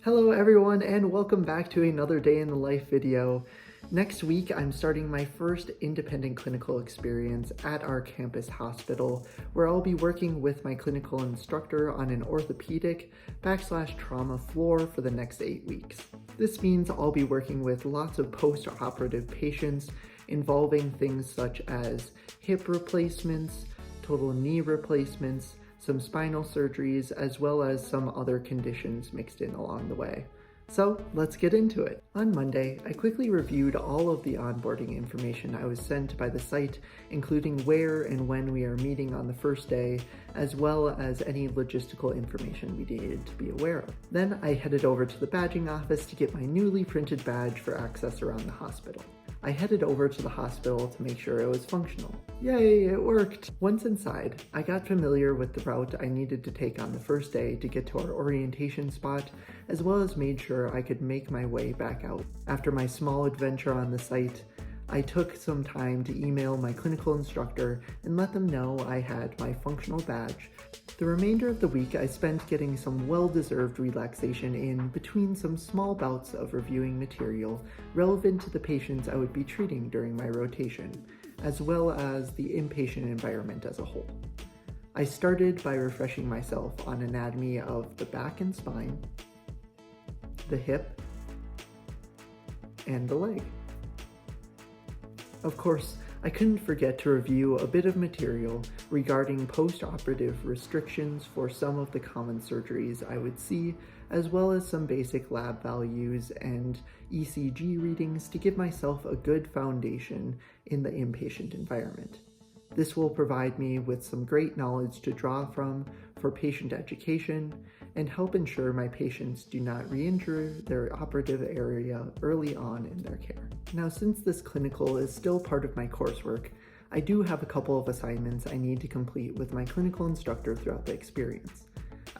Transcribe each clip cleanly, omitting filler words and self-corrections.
Hello everyone and welcome back to another day in the life video. Next week I'm starting my first independent clinical experience at our campus hospital where I'll be working with my clinical instructor on an orthopedic/trauma floor for the next 8 weeks. This means I'll be working with lots of post-operative patients involving things such as hip replacements, total knee replacements, some spinal surgeries, as well as some other conditions mixed in along the way. So let's get into it. On Monday, I quickly reviewed all of the onboarding information I was sent by the site, including where and when we are meeting on the first day, as well as any logistical information we needed to be aware of. Then I headed over to the badging office to get my newly printed badge for access around the hospital. I headed over to the hospital to make sure it was functional. Yay, it worked! Once inside, I got familiar with the route I needed to take on the first day to get to our orientation spot, as well as made sure I could make my way back out. After my small adventure on the site, I took some time to email my clinical instructor and let them know I had my functional badge. The remainder of the week I spent getting some well-deserved relaxation in between some small bouts of reviewing material relevant to the patients I would be treating during my rotation, as well as the inpatient environment as a whole. I started by refreshing myself on anatomy of the back and spine, the hip, and the leg. Of course, I couldn't forget to review a bit of material regarding post-operative restrictions for some of the common surgeries I would see, as well as some basic lab values and ECG readings to give myself a good foundation in the inpatient environment. This will provide me with some great knowledge to draw from for patient education and help ensure my patients do not re-injure their operative area early on in their care. Now, since this clinical is still part of my coursework, I do have a couple of assignments I need to complete with my clinical instructor throughout the experience.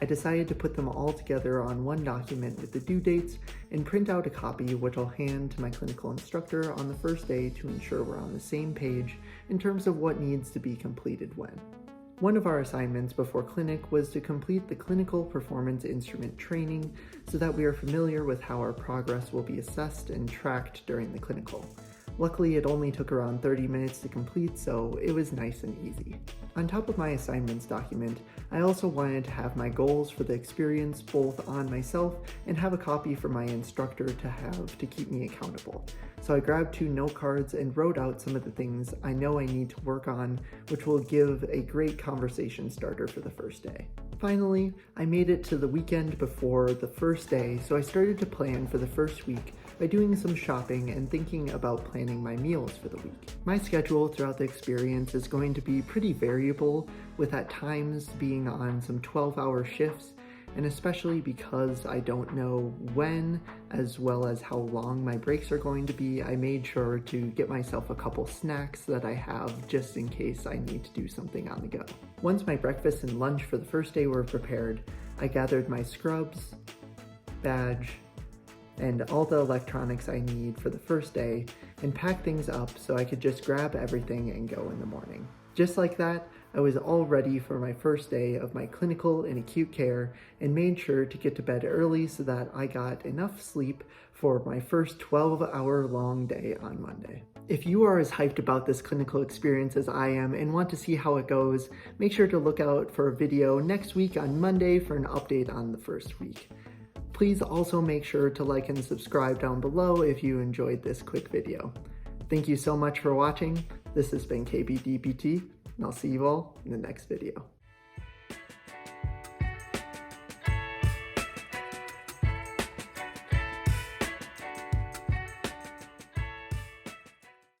I decided to put them all together on one document with the due dates and print out a copy which I'll hand to my clinical instructor on the first day to ensure we're on the same page in terms of what needs to be completed when. One of our assignments before clinic was to complete the clinical performance instrument training so that we are familiar with how our progress will be assessed and tracked during the clinical. Luckily, it only took around 30 minutes to complete, so it was nice and easy. On top of my assignments document, I also wanted to have my goals for the experience both on myself and have a copy for my instructor to have to keep me accountable. So I grabbed 2 note cards and wrote out some of the things I know I need to work on, which will give a great conversation starter for the first day. Finally, I made it to the weekend before the first day, so I started to plan for the first week by doing some shopping and thinking about planning my meals for the week. My schedule throughout the experience is going to be pretty variable, with at times being on some 12-hour shifts, and especially because I don't know when, as well as how long my breaks are going to be, I made sure to get myself a couple snacks that I have just in case I need to do something on the go. Once my breakfast and lunch for the first day were prepared, I gathered my scrubs, badge, and all the electronics I need for the first day and packed things up so I could just grab everything and go in the morning. Just like that, I was all ready for my first day of my clinical and acute care and made sure to get to bed early so that I got enough sleep for my first 12-hour long day on Monday. If you are as hyped about this clinical experience as I am and want to see how it goes, make sure to look out for a video next week on Monday for an update on the first week. Please also make sure to like and subscribe down below if you enjoyed this quick video. Thank you so much for watching. This has been DPT, and I'll see you all in the next video.